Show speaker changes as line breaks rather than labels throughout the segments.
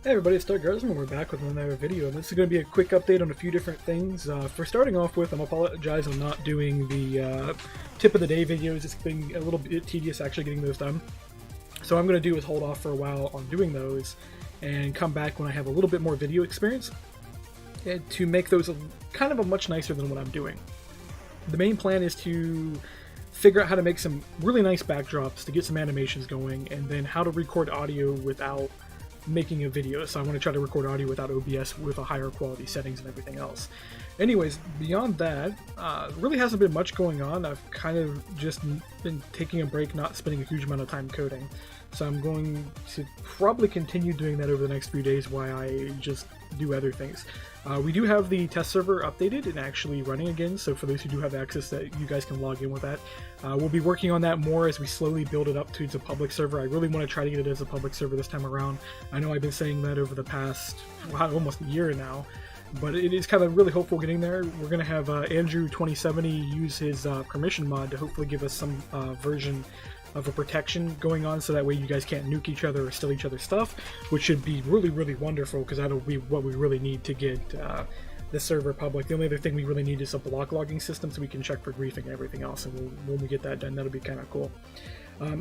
Hey everybody, it's Doug Garzman, and we're back with another video, and this is going to be a quick update on a few different things. For starting off with, I'm apologize on not doing the tip of the day videos. It's been a little bit tedious actually getting those done. So what I'm going to do is hold off for a while on doing those, and come back when I have a little bit more video experience, and to make those kind of much nicer than what I'm doing. The main plan is to figure out how to make some really nice backdrops to get some animations going, and then how to record audio without making a video. So I want to try to record audio without OBS with a higher quality settings and everything else. Anyways, beyond that, really hasn't been much going on. I've kind of just been taking a break, not spending a huge amount of time coding. So I'm going to probably continue doing that over the next few days while I just do other things. We do have the test server updated and actually running again, so for those who do have access, that you guys can log in with that. We'll be working on that more as we slowly build it up to a public server. I really want to try to get it as a public server this time around. I know I've been saying that over the past almost a year now, but it is kind of really hopeful getting there. We're going to have Andrew2070 use his permission mod to hopefully give us some version of a protection going on, so that way you guys can't nuke each other or steal each other's stuff, which should be really, really wonderful, because that'll be what we really need to get the server public. The only other thing we really need is a block logging system so we can check for griefing and everything else, and when we get that done, that'll be kind of cool.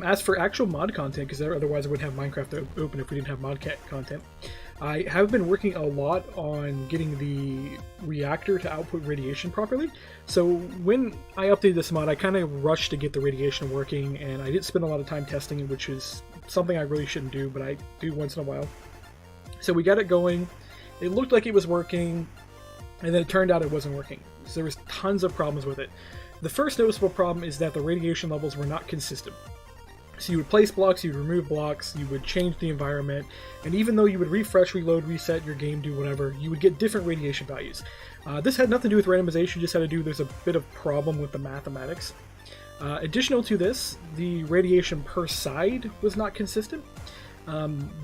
As for actual mod content, because otherwise I wouldn't have Minecraft open if we didn't have mod content, I have been working a lot on getting the reactor to output radiation properly. So when I updated this mod, I kind of rushed to get the radiation working, and I didn't spend a lot of time testing it, which is something I really shouldn't do, but I do once in a while. So we got it going, it looked like it was working, and then it turned out it wasn't working. So there was tons of problems with it. The first noticeable problem is that the radiation levels were not consistent. So you would place blocks, you would remove blocks, you would change the environment, and even though you would refresh, reload, reset your game, do whatever, you would get different radiation values. This had nothing to do with randomization, just had to do, there's a bit of problem with the mathematics. Additional to this, the radiation per side was not consistent.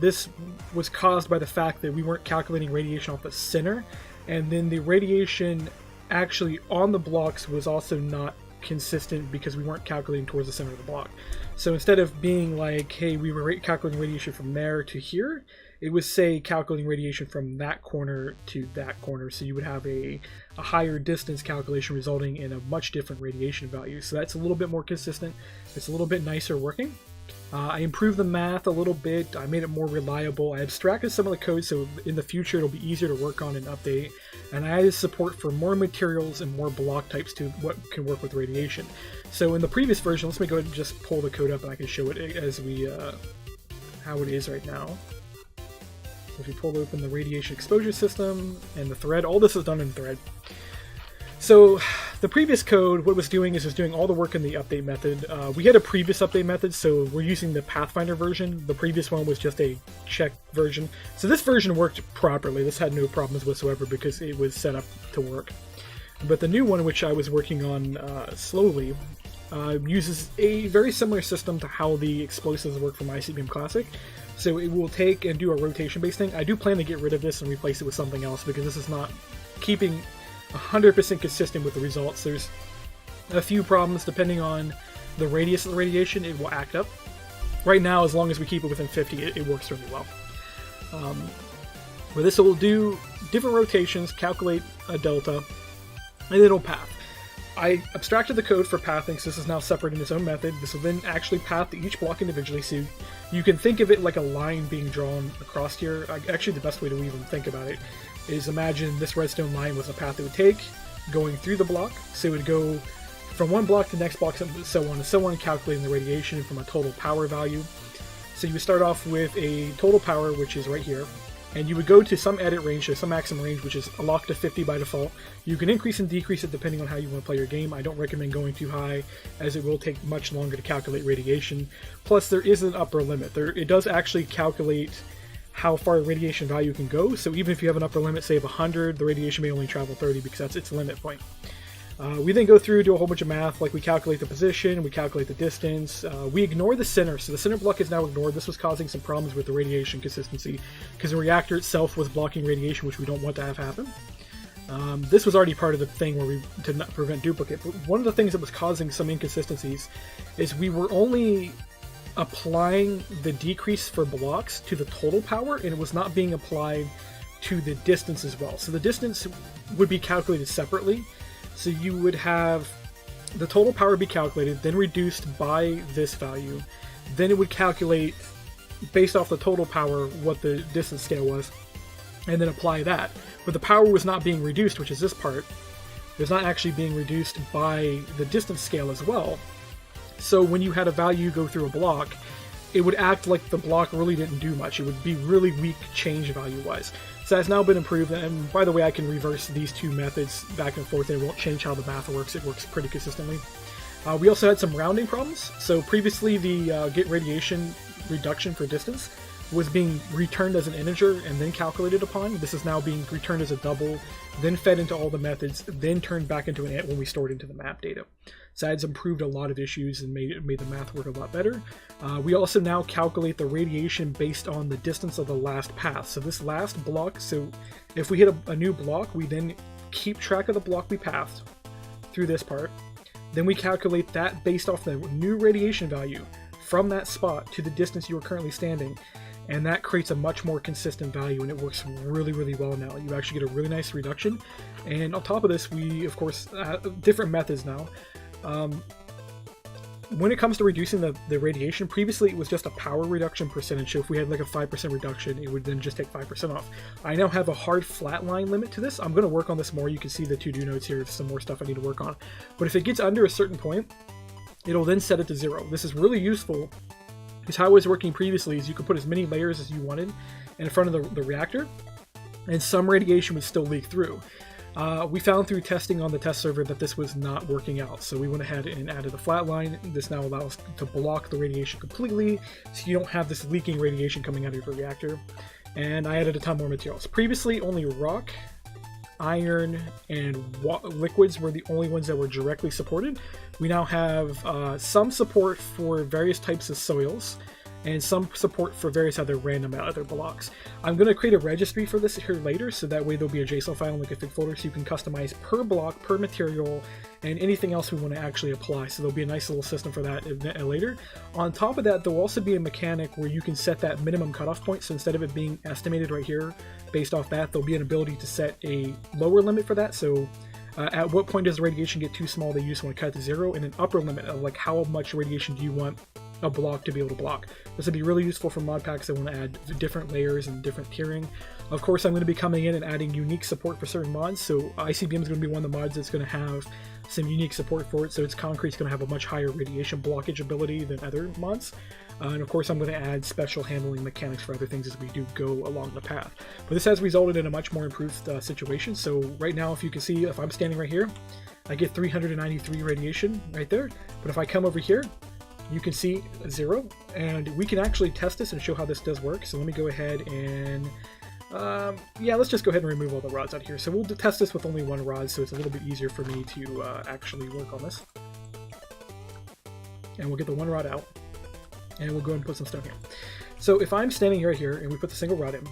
This was caused by the fact that we weren't calculating radiation off the center, and then the radiation actually on the blocks was also not consistent because we weren't calculating towards the center of the block. So instead of being like, hey, we were calculating radiation from there to here, it was, say, calculating radiation from that corner to that corner. So you would have a higher distance calculation resulting in a much different radiation value. So that's a little bit more consistent. It's a little bit nicer working. I improved the math a little bit. I made it more reliable. I abstracted some of the code so in the future it'll be easier to work on and update. And I added support for more materials and more block types to what can work with radiation. So in the previous version, let's go ahead and just pull the code up and I can show it as we how it is right now. So if you pull open the radiation exposure system and the thread, all this is done in thread. So the previous code, what it was doing is it was doing all the work in the update method. We had a previous update method, so we're using the Pathfinder version. The previous one was just a check version. So this version worked properly. This had no problems whatsoever because it was set up to work. But the new one, which I was working on slowly, uses a very similar system to how the explosives work from ICBM Classic. So it will take and do a rotation-based thing. I do plan to get rid of this and replace it with something else because this is not keeping 100% consistent with the results. There's a few problems depending on the radius of the radiation, it will act up. Right now, as long as we keep it within 50, it works really well. But this will do different rotations, calculate a delta, and it'll path. I abstracted the code for pathing, so this is now separate in its own method. This will then actually path to each block individually, so you can think of it like a line being drawn across here. Actually, the best way to even think about it is imagine this redstone line was a path it would take going through the block. So it would go from one block to the next block, so on and so on, calculating the radiation from a total power value. So you would start off with a total power, which is right here, and you would go to some edit range, so some maximum range, which is locked to 50 by default. You can increase and decrease it depending on how you want to play your game. I don't recommend going too high, as it will take much longer to calculate radiation. Plus, there is an upper limit. It does actually calculate how far the radiation value can go, so even if you have an upper limit, say of 100, the radiation may only travel 30 because that's its limit point. We then go through, do a whole bunch of math, like we calculate the position, we calculate the distance, we ignore the center, so the center block is now ignored. This was causing some problems with the radiation consistency, because the reactor itself was blocking radiation, which we don't want to have happen. This was already part of the thing where we did not prevent duplicate, but one of the things that was causing some inconsistencies is we were only applying the decrease for blocks to the total power, and it was not being applied to the distance as well. So the distance would be calculated separately. So you would have the total power be calculated, then reduced by this value. Then it would calculate, based off the total power, what the distance scale was, and then apply that. But the power was not being reduced, which is this part. It's not actually being reduced by the distance scale as well. So when you had a value go through a block, it would act like the block really didn't do much. It would be really weak change value-wise. So that's now been improved, and by the way, I can reverse these two methods back and forth. It won't change how the math works. It works pretty consistently. We also had some rounding problems. So previously the get radiation reduction for distance was being returned as an integer and then calculated upon. This is now being returned as a double, then fed into all the methods, then turned back into an int when we stored into the map data. So that's improved a lot of issues and made the math work a lot better. We also now calculate the radiation based on the distance of the last path. So this last block, so if we hit a new block, we then keep track of the block we passed through this part. Then we calculate that based off the new radiation value from that spot to the distance you are currently standing. And that creates a much more consistent value, and it works really, really well now. You actually get a really nice reduction. And on top of this, we, of course, different methods now. When it comes to reducing the radiation, previously it was just a power reduction percentage. So if we had like a 5% reduction, it would then just take 5% off. I now have a hard flat line limit to this. I'm going to work on this more. You can see the to-do notes here. Some more stuff I need to work on. But if it gets under a certain point, it'll then set it to 0. This is really useful, because how it was working previously is you could put as many layers as you wanted in front of the reactor, and some radiation would still leak through. We found through testing on the test server that this was not working out, so we went ahead and added a flat line. This now allows to block the radiation completely, so you don't have this leaking radiation coming out of your reactor. And I added a ton more materials. Previously, only rock, iron, and liquids were the only ones that were directly supported. We now have some support for various types of soils, and some support for various other random other blocks. I'm going to create a registry for this here later, so that way there'll be a JSON file and a config folder, so you can customize per block, per material, and anything else we want to actually apply. So there'll be a nice little system for that later. On top of that, there'll also be a mechanic where you can set that minimum cutoff point. So instead of it being estimated right here, based off that, there'll be an ability to set a lower limit for that. So at what point does the radiation get too small that you just want to cut it to 0, and an upper limit of like how much radiation do you want a block to be able to block. This would be really useful for mod packs that want to add different layers and different tiering. Of course, I'm going to be coming in and adding unique support for certain mods, so ICBM is going to be one of the mods that's going to have some unique support for it, so its concrete's going to have a much higher radiation blockage ability than other mods. And of course, I'm going to add special handling mechanics for other things as we do go along the path. But this has resulted in a much more improved situation. So right now, if you can see, if I'm standing right here, I get 393 radiation right there. But if I come over here, you can see 0, and we can actually test this and show how this does work. So let me go ahead and yeah, let's just go ahead and remove all the rods out here. So we'll test this with only one rod, so it's a little bit easier for me to actually work on this. And we'll get the one rod out, and we'll go and put some stuff here. So if I'm standing right here and we put the single rod in,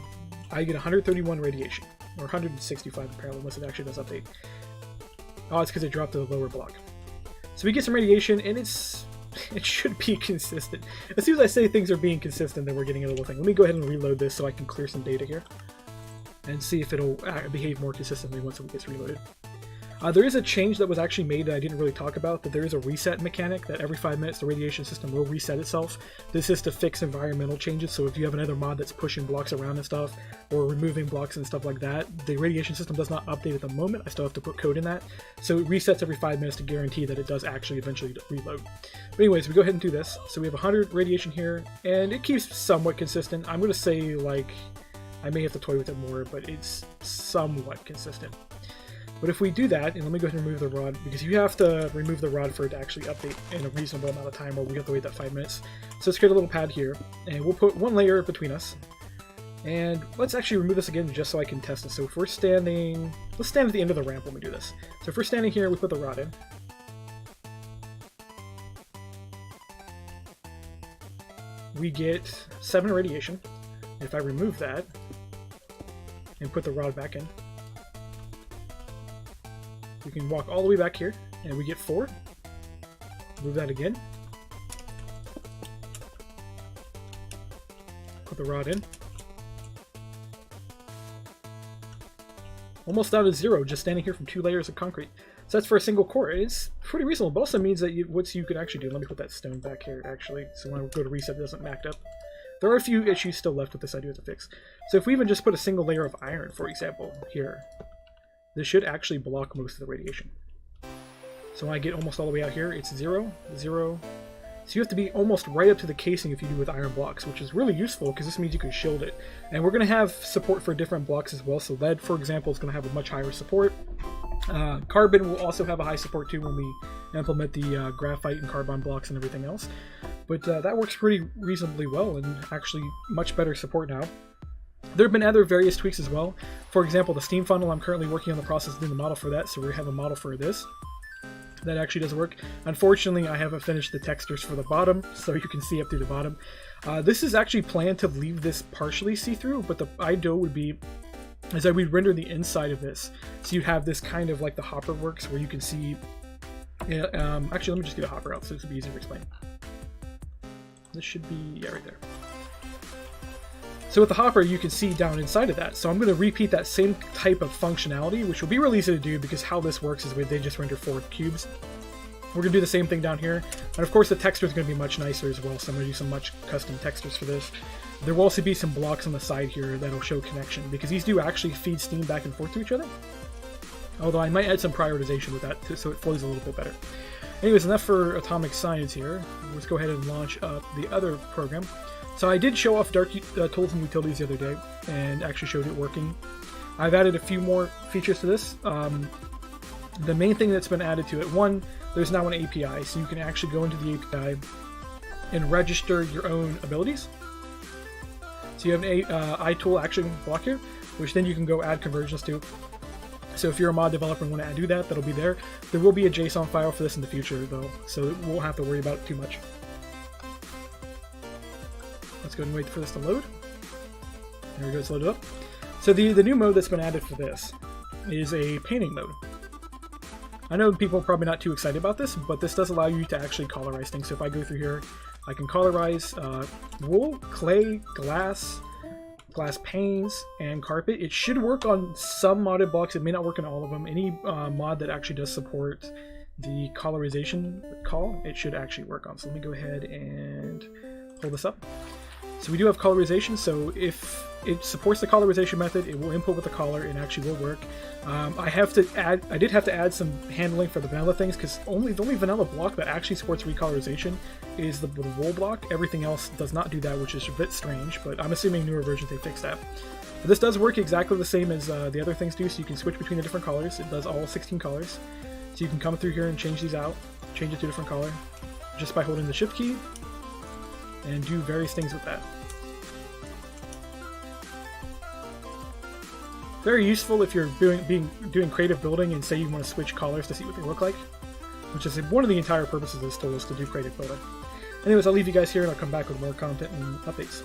I get 131 radiation, or 165 apparently, unless it actually does update. Oh, it's because it dropped to the lower block. So we get some radiation, and it should be consistent. As soon as I say things are being consistent, then we're getting a little thing. Let me go ahead and reload this so I can clear some data here and see if it'll behave more consistently once it gets reloaded. There is a change that was actually made that I didn't really talk about, that there is a reset mechanic that every 5 minutes the radiation system will reset itself. This is to fix environmental changes, so if you have another mod that's pushing blocks around and stuff, or removing blocks and stuff like that, the radiation system does not update at the moment. I still have to put code in that. So it resets every 5 minutes to guarantee that it does actually eventually reload. But anyways, we go ahead and do this. So we have 100 radiation here, and it keeps somewhat consistent. I'm going to say, like, I may have to toy with it more, but it's somewhat consistent. But if we do that, and let me go ahead and remove the rod, because you have to remove the rod for it to actually update in a reasonable amount of time, or we have to wait that 5 minutes. So let's create a little pad here, and we'll put one layer between us. And let's actually remove this again just so I can test it. So if we're standing, let's stand at the end of the ramp when we do this. So if we're standing here, we put the rod in. We get 7 radiation. If I remove that and put the rod back in, we can walk all the way back here, and we get 4. Move that again. Put the rod in. Almost down to 0, just standing here from 2 layers of concrete. So that's for a single core. It's pretty reasonable, but also means that what you can actually do. Let me put that stone back here, actually, so when I go to reset, it doesn't mac up. There are a few issues still left with this I do have to fix. So if we even just put a single layer of iron, for example, here, this should actually block most of the radiation. So when I get almost all the way out here, it's 0, 0. So you have to be almost right up to the casing if you do with iron blocks, which is really useful because this means you can shield it. And we're going to have support for different blocks as well. So lead, for example, is going to have a much higher support. Carbon will also have a high support too when we implement the graphite and carbon blocks and everything else. But that works pretty reasonably well and actually much better support now. There have been other various tweaks as well. For example, the steam funnel, I'm currently working on the process of doing the model for that, so we have a model for this. That actually does work. Unfortunately, I haven't finished the textures for the bottom, so you can see up through the bottom. This is actually planned to leave this partially see-through, but the ideal would be is that we render the inside of this. So you have this kind of like the hopper works, where you can see... actually, let me just get a hopper out so this will be easier to explain. This should be... yeah, right there. So with the hopper, you can see down inside of that. So I'm going to repeat that same type of functionality, which will be really easy to do because how this works is they just render 4 cubes. We're going to do the same thing down here. And of course, the texture is going to be much nicer as well, so I'm going to do some much custom textures for this. There will also be some blocks on the side here that'll show connection, because these do actually feed steam back and forth to each other. Although I might add some prioritization with that, so it flows a little bit better. Anyways, enough for atomic science here. Let's go ahead and launch up the other program. So I did show off Dark Tools and Utilities the other day, and actually showed it working. I've added a few more features to this. The main thing that's been added to it, one, there's now an API, so you can actually go into the API and register your own abilities. So you have an iTool action block here, which then you can go add conversions to. So if you're a mod developer and want to do that, that'll be there. There will be a JSON file for this in the future, though, so we won't have to worry about it too much. Let's go and wait for this to load. There we go, it's loaded up. So the new mode that's been added for this is a painting mode. I know people are probably not too excited about this, but this does allow you to actually colorize things. So if I go through here, I can colorize wool, clay, glass panes, and carpet. It should work on some modded blocks. It may not work on all of them. Any mod that actually does support the colorization call, it should actually work on. So let me go ahead and pull this up. So we do have colorization, so if it supports the colorization method, it will input with the color and actually will work. I did have to add some handling for the vanilla things, because the only vanilla block that actually supports recolorization is the wool block. Everything else does not do that, which is a bit strange, but I'm assuming newer versions they fixed that. But this does work exactly the same as the other things do, so you can switch between the different colors. It does all 16 colors. So you can come through here and change these out, change it to a different color, just by holding the shift key, and do various things with that. Very useful if you're doing creative building and say you want to switch colors to see what they look like, which is one of the entire purposes of this tool, is to do creative building. Anyways, I'll leave you guys here and I'll come back with more content and updates.